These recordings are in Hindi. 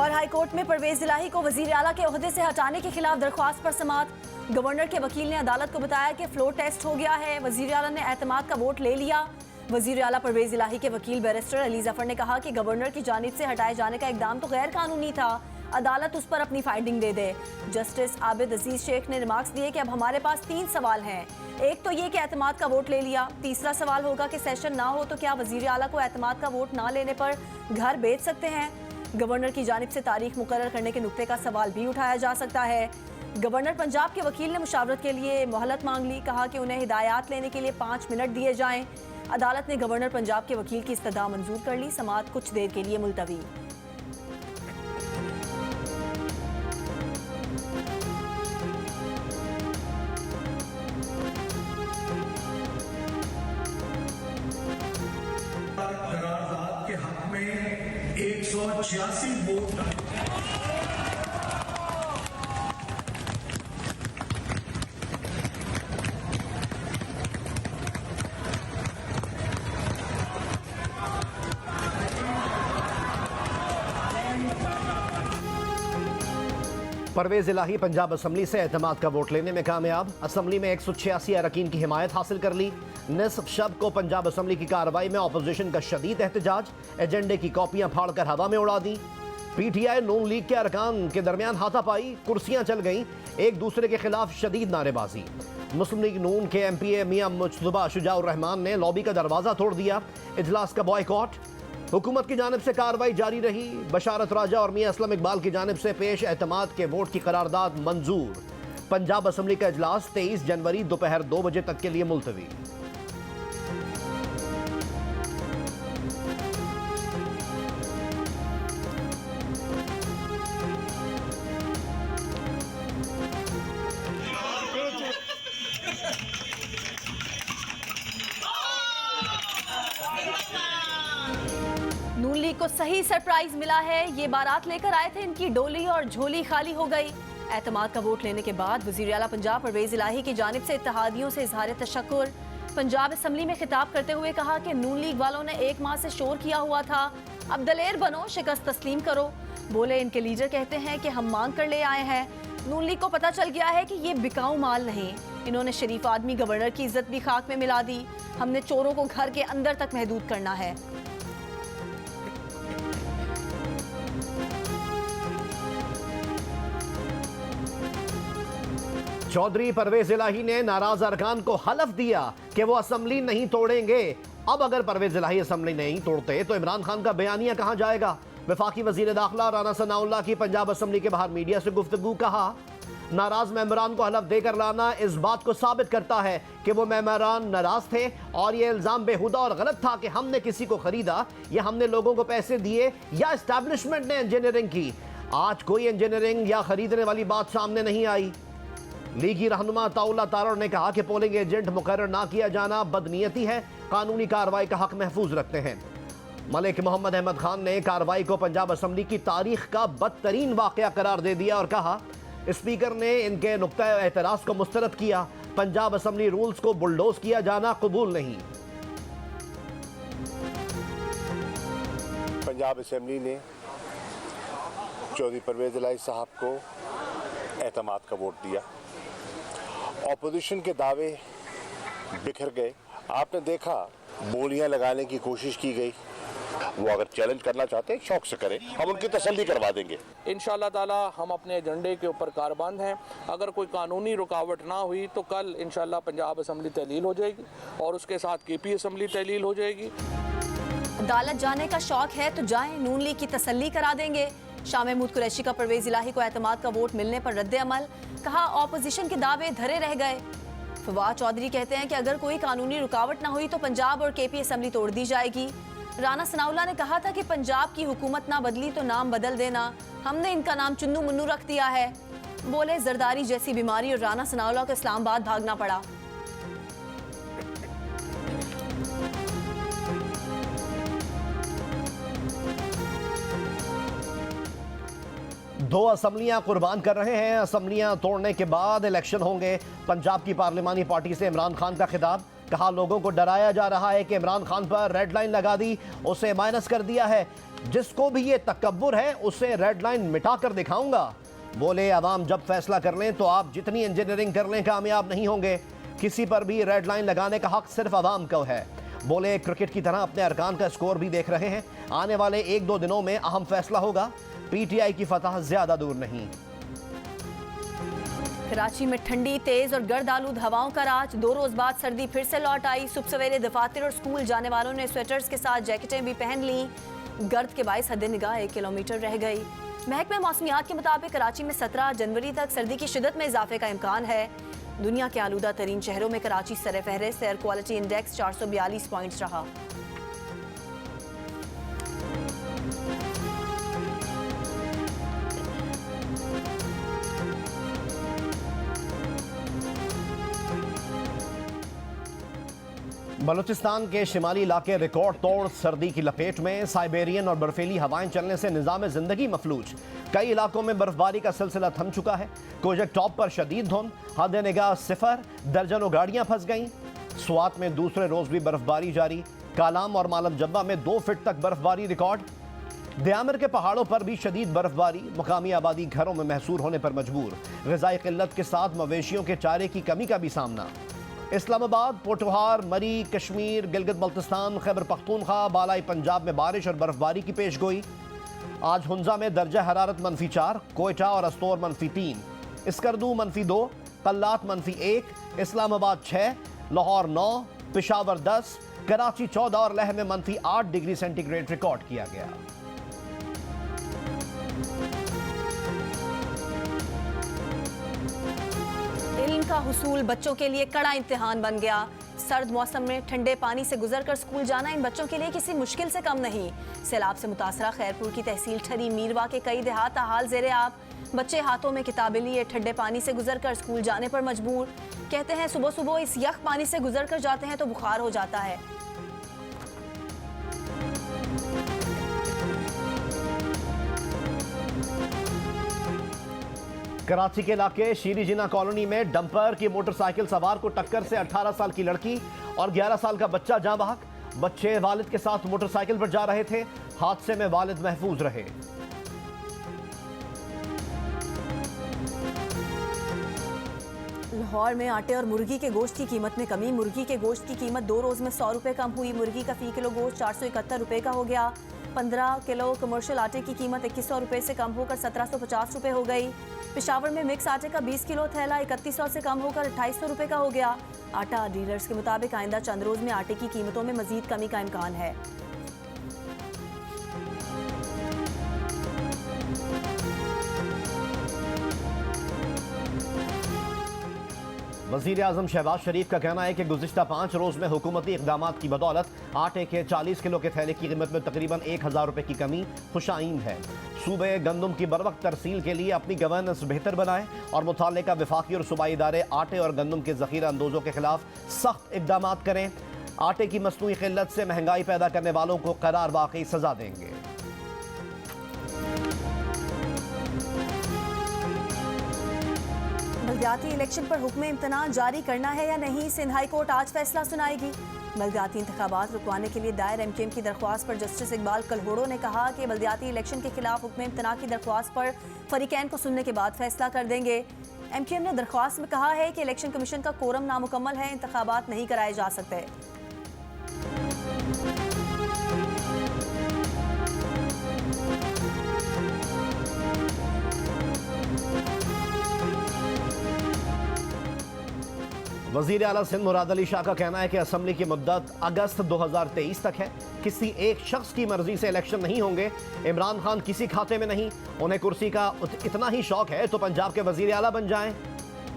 लाहौर हाई कोर्ट में परवेज इलाही को वजीर आला के ओहदे से हटाने के खिलाफ दरख्वास्त पर समाअत। गवर्नर के वकील ने अदालत को बताया कि फ्लोर टेस्ट हो गया है, वजीर आला ने एतमाद का वोट ले लिया। वजीर आला परवेज इलाही के वकील बैरिस्टर अली जफर ने कहा कि गवर्नर की जानिब से हटाए जाने का इकदाम तो गैर कानूनी था, अदालत उस पर अपनी फाइंडिंग दे दे। जस्टिस आबिद अजीज शेख ने रिमार्क्स दिए कि अब हमारे पास 3 सवाल हैं। एक तो ये कि एतमाद का वोट ले लिया, तीसरा सवाल होगा कि सेशन ना हो तो क्या वजीर आला को एतमाद का वोट ना लेने पर घर बेच सकते हैं। गवर्नर की जानिब से तारीख मुकर्रर करने के नुक्ते का सवाल भी उठाया जा सकता है। गवर्नर पंजाब के वकील ने मुशावरत के लिए मोहलत मांग ली, कहा कि उन्हें हिदायत लेने के लिए 5 मिनट दिए जाएं। अदालत ने गवर्नर पंजाब के वकील की इस्तदा मंजूर कर ली, समाअत कुछ देर के लिए मुलतवी। करारदाद के हक में 186 वोट परवेज इलाही पंजाब असम्बली से एतमाद का वोट लेने में कामयाब। असम्बली में 186 अरकान की हिमायत हासिल कर ली। निसफ शब को पंजाब असम्बली की कार्रवाई में अपोजिशन का शदीद एहतजाज, एजेंडे की कॉपियां फाड़कर हवा में उड़ा दी। पीटीआई नून लीग के अरकान के दरमियान हाथापाई, कुर्सियां चल गईं, एक दूसरे के खिलाफ शदीद नारेबाजी। मुस्लिम लीग नून के MPA मियां मुस्तफा शुजाउर रहमान ने लॉबी का दरवाजा तोड़ दिया, इजलास का बॉयकॉट। हुकूमत की जानिब से कार्रवाई जारी रही। बशारत राजा और मियां असलम इकबाल की जानिब से पेश एतमाद के वोट की करारदाद मंजूर। पंजाब असम्बली का इजलास 23 जनवरी दोपहर 2 बजे तक के लिए मुलतवी। नून लीग को सही सरप्राइज मिला है। ये बारात लेकर आए थे, इनकी डोली और झोली खाली हो गई। एतमाद का वोट लेने के बाद वजीर आला पंजाब परवेज इलाही की जानिब से इत्तेहादियों से इजहार तशक्कुर। पंजाब असम्बली में खिताब करते हुए कहा कि नून लीग वालों ने 1 माह से शोर किया हुआ था, अब दलेर बनो, शिकस्त तस्लीम करो। बोले इनके लीडर कहते हैं कि हम मांग कर ले आए हैं। नून लीग को पता चल गया है कि ये बिकाऊ माल नहीं। इन्होंने शरीफ आदमी गवर्नर की इज्जत भी खाक में मिला दी। हमने चोरों को घर के अंदर तक महदूद करना है। चौधरी परवेज इलाही ने नाराज अरकान को हलफ दिया कि वो असम्बली नहीं तोड़ेंगे। अब अगर परवेज इलाही असम्बली नहीं तोड़ते तो इमरान खान का बयानिया कहां जाएगा। वफाकी वजीर दाखिला राना सनाउल्लाह की पंजाब असम्बली के बाहर मीडिया से गुफ्तगू, कहा नाराज मेंबरान को हलफ देकर लाना इस बात को साबित करता है कि वो मेंबरान नाराज थे और ये इल्जाम बेहुदा और गलत था कि हमने किसी को खरीदा या हमने लोगों को पैसे दिए या एस्टैब्लिशमेंट ने इंजीनियरिंग की। आज कोई इंजीनियरिंग या खरीदने वाली बात सामने नहीं आई। लीगी रहनुमा ताउल्ला तारड़ ने कहा कि पोलिंग एजेंट मुकर्रर ना किया जाना बदनीयती है, कानूनी कार्रवाई का हक महफूज रखते हैं। मलिक मोहम्मद अहमद खान ने कार्रवाई को पंजाब असम्बली की तारीख का बदतरीन वाकया करार दे दिया और कहा स्पीकर ने इनके नुक्ता एतराज को मुस्तरद किया। पंजाब असम्बली रूल्स को बुलडोज किया जाना कबूल नहीं। पंजाब असम्बली ने चौधरी परवेज इलाही साहब को एतमाद का वोट दिया। ऑपोजिशन के दावे बिखर गए। आपने देखा बोलियां लगाने की कोशिश की गई। वो अगर चैलेंज करना चाहते हैं शौक से करें, हम उनकी तसल्ली करवा देंगे। इंशाअल्लाह ताला हम अपने एजेंडे के ऊपर कारबंद हैं। अगर कोई कानूनी रुकावट ना हुई तो कल इंशाअल्लाह पंजाब असम्बली तहलील हो जाएगी और उसके साथ KP असम्बली तहलील हो जाएगी। अदालत जाने का शौक है तो जाएं, नून लीग की तसल्ली करा देंगे। शाह महमूद कुरैशी का परवेज इलाही को एतमाद का वोट मिलने पर रद्द अमल, कहा ऑपोजिशन के दावे धरे रह गए। फवाद चौधरी कहते हैं कि अगर कोई कानूनी रुकावट ना हुई तो पंजाब और KP असम्बली तोड़ दी जाएगी। राना सनाउल्लाह ने कहा था कि पंजाब की हुकूमत ना बदली तो नाम बदल देना, हमने इनका नाम चुन्नू मुन्नू रख दिया है। बोले जरदारी जैसी बीमारी और राना सनाउल्लाह को इस्लामाबाद भागना पड़ा। दो असम्बलियां कुर्बान कर रहे हैं। असम्बलियां तोड़ने के बाद इलेक्शन होंगे। पंजाब की पार्लिमानी पार्टी से इमरान खान का खिताब, कहा लोगों को डराया जा रहा है कि इमरान खान पर रेड लाइन लगा दी, उसे माइनस कर दिया है। जिसको भी ये तकब्बुर है उसे रेड लाइन मिटा कर दिखाऊंगा। बोले अवाम जब फैसला कर लें तो आप जितनी इंजीनियरिंग कर लें कामयाब नहीं होंगे। किसी पर भी रेड लाइन लगाने का हक सिर्फ अवाम को है। बोले क्रिकेट की तरह अपने अरकान का स्कोर भी देख रहे हैं। आने वाले 1-2 दिनों में अहम फैसला होगा। पीटीआई की फतह ज्यादा दूर नहीं। कराची में ठंडी, तेज और गर्द आलूद हवाओं का राज। 2 रोज बाद सर्दी फिर से लौट आई। सुबह सवेरे दफातर और स्कूल जाने वालों ने स्वेटर्स के साथ जैकेटें भी पहन ली। गर्द के बायस हद निगाह 1 किलोमीटर रह गई। महकमे मौसमियात के मुताबिक कराची में 17 जनवरी तक सर्दी की शिदत में इजाफे का इम्कान है। दुनिया के आलूदा तरीन शहरों में कराची सर-ए-फहरिस्त। एयर क्वालिटी इंडेक्स 442 पॉइंट्स रहा। बलूचिस्तान के शिमाली इलाके रिकॉर्ड तोड़ सर्दी की लपेट में। साइबेरियन और बर्फीली हवाएं चलने से निज़ाम जिंदगी मफलूज। कई इलाकों में बर्फबारी का सिलसिला थम चुका है। कोजक टॉप पर शदीद धुंध, हद निगाह 0, दर्जनों गाड़ियां फंस गईं। स्वात में दूसरे रोज भी बर्फबारी जारी। कालाम और मालम जब्बा में 2 फीट तक बर्फबारी रिकॉर्ड। दयामिर के पहाड़ों पर भी शदीद बर्फबारी। मुकामी आबादी घरों में महसूर होने पर मजबूर। ग़िज़ाई क़िल्लत के साथ मवेशियों के चारे की कमी का भी सामना। इस्लामाबाद, पोटोहार, मरी, कश्मीर, गिलगित बल्तिस्तान, खैबर पख्तूनख्वा, बालाई पंजाब में बारिश और बर्फबारी की पेशगोई। आज हुंजा में दर्जा हरारत -4, कोयटा और अस्तोर -3, स्कर्दू -2, कल्लात -1, इस्लामाबाद 6, लाहौर 9, पेशावर 10, कराची 14 और लह में -8 डिग्री सेंटीग्रेड रिकॉर्ड किया गया। इल्म का हुसूल बच्चों के लिए कड़ा इम्तिहान बन गया। सर्द मौसम में ठंडे पानी से गुजरकर स्कूल जाना इन बच्चों के लिए किसी मुश्किल से कम नहीं। सैलाब से मुतासरा खैरपुर की तहसील ठरी मीरवा के कई देहात हाल ज़ेरे आब। बच्चे हाथों में किताबें लिए ठंडे पानी से गुजरकर स्कूल जाने पर मजबूर। कहते हैं सुबह सुबह इस यख पानी से गुजरकर जाते हैं तो बुखार हो जाता है। कराची के इलाके शीरी जिना कॉलोनी में डंपर की मोटरसाइकिल सवार को टक्कर से 18 साल की लड़की और 11 साल का बच्चा जाँ बहक। बच्चे वालिद के साथ मोटरसाइकिल पर जा रहे थे। हादसे में वालिद महफूज रहे। लाहौर में आटे और मुर्गी के गोश्त की कीमत में कमी। मुर्गी के गोश्त की कीमत 2 रोज में 100 रुपए कम हुई। मुर्गी का फी किलो गोश्त 471 रुपए का हो गया। 15 किलो कमर्शियल आटे की कीमत 2100 रुपए से कम होकर 1750 रुपए हो गई। पेशावर में मिक्स आटे का 20 किलो थैला 3100 से कम होकर 2800 रुपए का हो गया। आटा डीलर्स के मुताबिक आइंदा चंद रोज में आटे की कीमतों में मजीद कमी का इम्कान है। वज़ीर आज़म शहबाज शरीफ का कहना है कि गुज़िश्ता 5 रोज़ में हुकूमती इक़दामात की बदौलत आटे के 40 किलो के थैले की कीमत में तकरीबन 1000 रुपये की कमी खुशाइंद है। सूबे गंदम की बरवक्त तरसील के लिए अपनी गवर्नेंस बेहतर बनाएं और मुताल्लिका वफाकी और सूबाई इदारे आटे और गंदम के ज़ख़ीरा अंदोज़ों के खिलाफ सख्त इक़दामात करें। आटे की मसनूई क़िल्लत से महंगाई पैदा करने वालों को करार वाक़ई सज़ा देंगे। बलदियाती इलेक्शन पर हुक्म इम्तना जारी करना है या नहीं, सिंध हाई कोर्ट आज फैसला सुनाएगी। बलदियाती इंतखाबात रुकवाने के लिए दायर MQM की दरख्वास्त पर जस्टिस इकबाल कलहोड़ो ने कहा कि बलदियाती इलेक्शन के खिलाफ हुक्म इम्तना की दरख्वास्त पर फरीकैन को सुनने के बाद फैसला कर देंगे। MQM ने दरख्वास्त में कहा है कि इलेक्शन कमीशन का कोरम नामुकम्मल है, इंतखाबात नहीं कराए जा सकते। वज़ीर आला सिंध मुराद अली शाह का कहना है कि असम्बली की मुद्दत अगस्त 2023 तक है। किसी एक शख्स की मर्जी से इलेक्शन नहीं होंगे। इमरान खान किसी खाते में नहीं। उन्हें कुर्सी का इतना ही शौक है तो पंजाब के वज़ीर आला बन जाएं।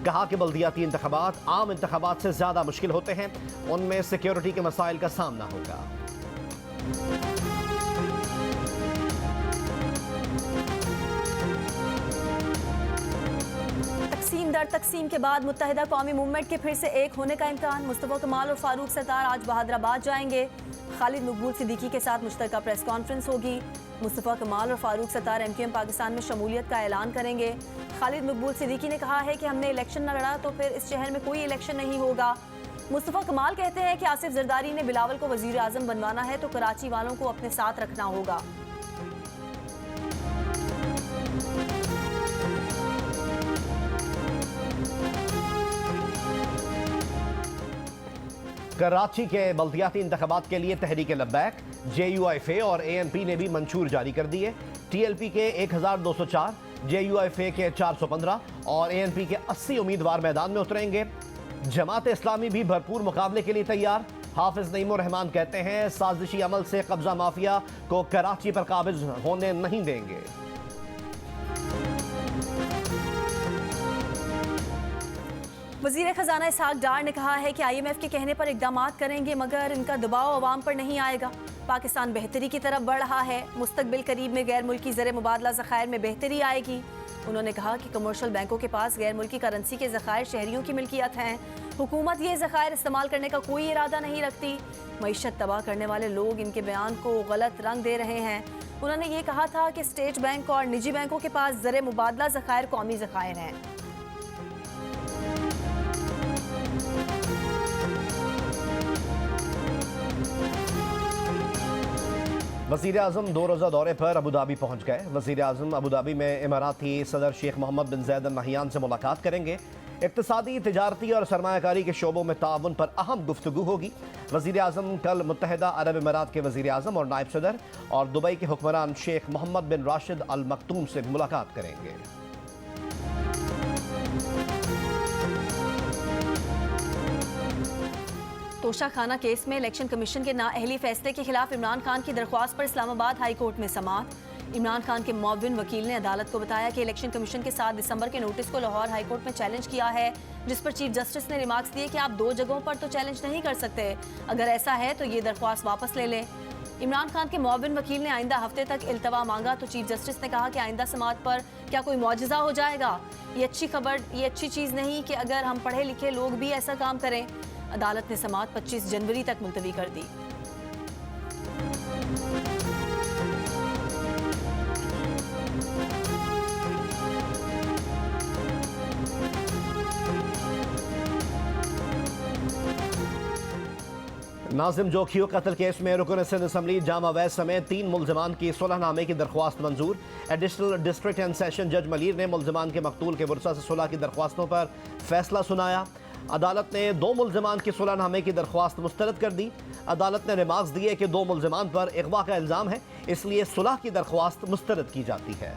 कहा कि बल्दियाती इंतखाबात आम इंतखाबात से ज़्यादा मुश्किल होते हैं। उनमें सिक्योरिटी के मसाइल का सामना होगा। तकसीम दर तकसीम के बाद मुत्तहिदा कौमी मूवमेंट के फिर से एक होने का इम्कान। मुस्तफ़ा कमाल और फारूक सत्तार आज बहादुराबाद जाएंगे। खालिद मकबूल सिद्दीकी के साथ मुश्तरका प्रेस कॉन्फ्रेंस होगी। मुस्तफ़ा कमाल और फारूक सत्तार MQM पाकिस्तान में शमूलियत का ऐलान करेंगे। खालिद मकबूल सिद्दीकी ने कहा है कि हमने इलेक्शन न लड़ा तो फिर इस शहर में कोई इलेक्शन नहीं होगा। मुस्तफ़ा कमाल कहते हैं कि आसिफ जरदारी ने बिलावल को वजीर आजम बनवाना है तो कराची वालों को अपने साथ रखना होगा। कराची के बल्दियाती इंतखाबात के लिए तहरीक लब्बैक, JUIFA और ANP ने भी मंशूर जारी कर दिए। TLP के 1204, JUIFA के 415 और ANP के 80 उम्मीदवार मैदान में उतरेंगे। जमात इस्लामी भी भरपूर मुकाबले के लिए तैयार। हाफिज नईमुर रहमान कहते हैं साजिशी अमल से कब्जा माफिया को कराची पर काबिज होने नहीं देंगे। वजीर खजाना इसहाक डार ने कहा है कि IMF के कहने पर इकदामात करेंगे मगर इनका दबाव अवाम पर नहीं आएगा। पाकिस्तान बेहतरी की तरफ बढ़ रहा है, मुस्तकबिल करीब में गैर मुल्की ज़र मुबादला ज़खायर में बेहतरी आएगी। उन्होंने कहा कि कमर्शियल बैंकों के पास गैर मुल्की करेंसी के ज़खायर शहरियों की मिल्कियत हैं। हुकूमत ये ज़खायर इस्तेमाल करने का कोई इरादा नहीं रखती। मईशत तबाह करने वाले लोग इनके बयान को गलत रंग दे रहे हैं। उन्होंने ये कहा था कि स्टेट बैंक और निजी बैंकों के पास ज़र मुबादला ज़खायर कौमी ज़खायर हैं। वज़ीर आज़म 2 रोज़ा दौरे पर अबू धाबी पहुँच गए। वज़ीर आज़म अबू धाबी में इमाराती सदर शेख मोहम्मद बिन ज़ायद अल नहयान से मुलाकात करेंगे। इक़्तिसादी, तिजारती और सरमायाकारी के शोबों में ताउन पर अहम गुफ्तगू होगी। वज़ीर आज़म कल मुत्तहिदा अरब अमीरात के वज़ीर आज़म और नायब सदर और दुबई के हुक्मरान शेख मोहम्मद बिन राशिद अल मखतूम से भी मुलाकात करेंगे। तोशा खाना केस में इलेक्शन कमीशन के नाअहली फैसले के खिलाफ इमरान खान की दरख्वास्त पर इस्लामाबाद हाई कोर्ट में समाअत। इमरान खान के मुअव्विन वकील ने अदालत को बताया कि इलेक्शन कमीशन के 7 दिसंबर के नोटिस को लाहौर हाई कोर्ट में चैलेंज किया है, जिस पर चीफ जस्टिस ने रिमार्क्स दिए कि आप 2 जगहों पर तो चैलेंज नहीं कर सकते, अगर ऐसा है तो ये दरख्वास्त वापस ले लें। इमरान खान के मुअव्विन वकील ने आइंदा हफ्ते तक इल्तवा मांगा तो चीफ जस्टिस ने कहा कि आइंदा समाअत पर क्या कोई मौजज़ा हो जाएगा। ये अच्छी चीज़ नहीं कि अगर हम पढ़े लिखे लोग भी ऐसा काम करें। अदालत ने समाअत 25 जनवरी तक मुलतवी कर दी। नाजिम जोखियो कत्ल केस में रुकन सिंध असम्बली जामा अवैस समेत 3 मुल्ज़िमान की सुलहनामे की दरख्वास्त मंजूर। एडिशनल डिस्ट्रिक्ट एंड सेशन जज मलीर ने मुल्ज़िमान के मकतूल के वरसा से सुलह की दरख्वास्तों पर फैसला सुनाया। अदालत ने 2 मुल्ज़िमान की सुलहनामे की दरख्वास्त मुस्तरद कर दी। अदालत ने रिमार्क्स दिए कि 2 मुल्ज़िमान पर अगवा का इल्ज़ाम है, इसलिए सुलह की दरख्वास्त मुस्तरद की जाती है।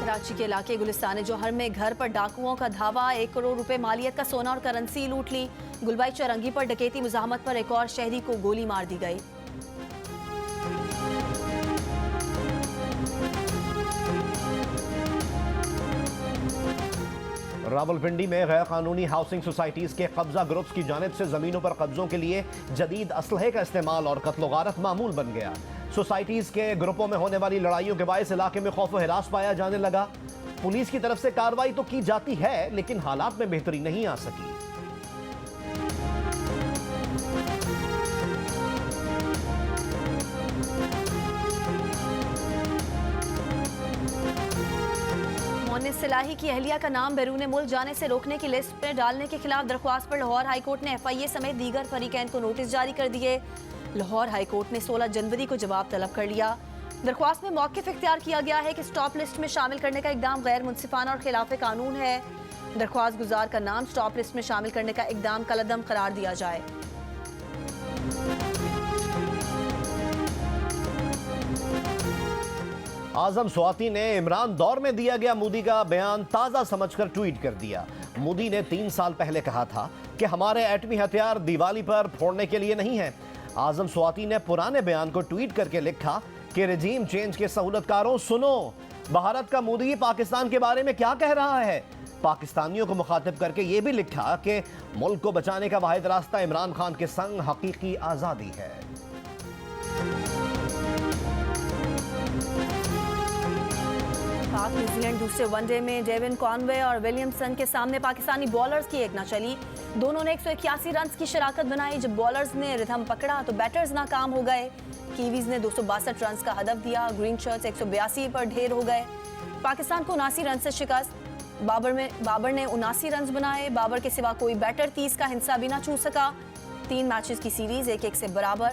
कराची के इलाके गुलिस्तान जौहर में घर पर डाकुओं का धावा, 1 करोड़ रुपए मालियत का सोना और करेंसी लूट ली। गुलबाई चौरंगी पर डकैती मुजाहमत पर एक और शहरी को गोली मार दी गई। रावलपिंडी में गैर कानूनी हाउसिंग सोसाइटीज़ के कब्जा ग्रुप्स की जानिब से ज़मीनों पर कब्जों के लिए जदीद असलहे का इस्तेमाल और कत्ल गारत मामूल बन गया। सोसाइटीज़ के ग्रुपों में होने वाली लड़ाइयों के बायस इलाके में खौफ व हिरास पाया जाने लगा। पुलिस की तरफ से कार्रवाई तो की जाती है लेकिन हालात में बेहतरी नहीं आ सकी। मोनिस सिलाही की अहलिया का नाम बैरून मुल्क जाने से रोकने की लिस्ट में डालने के खिलाफ दरख्वास्त पर लाहौर हाई कोर्ट ने FIA समेत दीगर फरीकैन को नोटिस जारी कर दिए। लाहौर हाई कोर्ट ने 16 जनवरी को जवाब तलब कर लिया। दरख्वास्त में मौक़िफ़ इख्तियार किया गया है कि स्टॉप लिस्ट में शामिल करने का इकदाम गैर मुनसिफाना और खिलाफ कानून है। दरख्वास्त गुजार का नाम स्टॉप लिस्ट में शामिल करने का इकदाम कलअदम करार दिया जाए। आजम स्वाति ने इमरान दौर में दिया गया मोदी का बयान ताज़ा समझकर ट्वीट कर दिया। मोदी ने 3 साल पहले कहा था कि हमारे एटमी हथियार दिवाली पर फोड़ने के लिए नहीं है। आजम स्वाति ने पुराने बयान को ट्वीट करके लिखा कि रजीम चेंज के सहूलतकारों सुनो, भारत का मोदी पाकिस्तान के बारे में क्या कह रहा है। पाकिस्तानियों को मुखातिब करके ये भी लिखा कि मुल्क को बचाने का वाहिद रास्ता इमरान खान के संग हकीकी आज़ादी है। पाक न्यूजीलैंड दूसरे वनडे में डेविन कॉनवे और विलियमसन के सामने पाकिस्तानी बॉलर्स की एक न चली। दोनों ने 181 रन की शराकत बनाई। जब बॉलर्स ने रिथम पकड़ा तो बैटर्स नाकाम हो गए। कीवीज ने 262 रन का हदफ दिया। ग्रीन शर्ट्स 182 पर ढेर हो गए। पाकिस्तान को 79 रन से शिकस्त। बाबर ने 79 रन बनाए। बाबर के सिवा कोई बैटर 30 का हिस्सा भी ना छू सका। 3 मैचेस की सीरीज 1-1 से बराबर।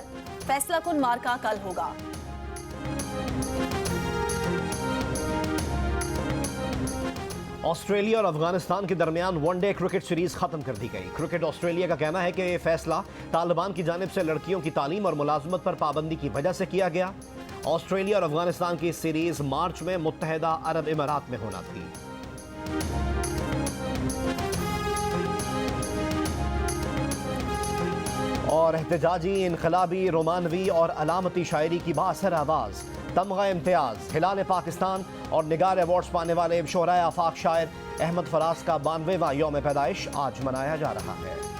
फैसला कुन मार्का कल होगा। ऑस्ट्रेलिया और अफगानिस्तान के दरमियान वनडे क्रिकेट सीरीज खत्म कर दी गई। क्रिकेट ऑस्ट्रेलिया का कहना है कि यह फैसला तालिबान की जानिब से लड़कियों की तालीम और मुलाजमत पर पाबंदी की वजह से किया गया। ऑस्ट्रेलिया और अफगानिस्तान की सीरीज मार्च में मुत्तहदा अरब इमारात में होना थी। और एहतजाजी, इनकलाबी, रोमानवी और अलामती शायरी की बासर आवाज़, तमगा इम्तियाज, हिलाल पाकिस्तान और निगार अवार्ड्स पाने वाले शोहराए आफाक शायर अहमद फराज का 92वां यौम पैदाइश आज मनाया जा रहा है।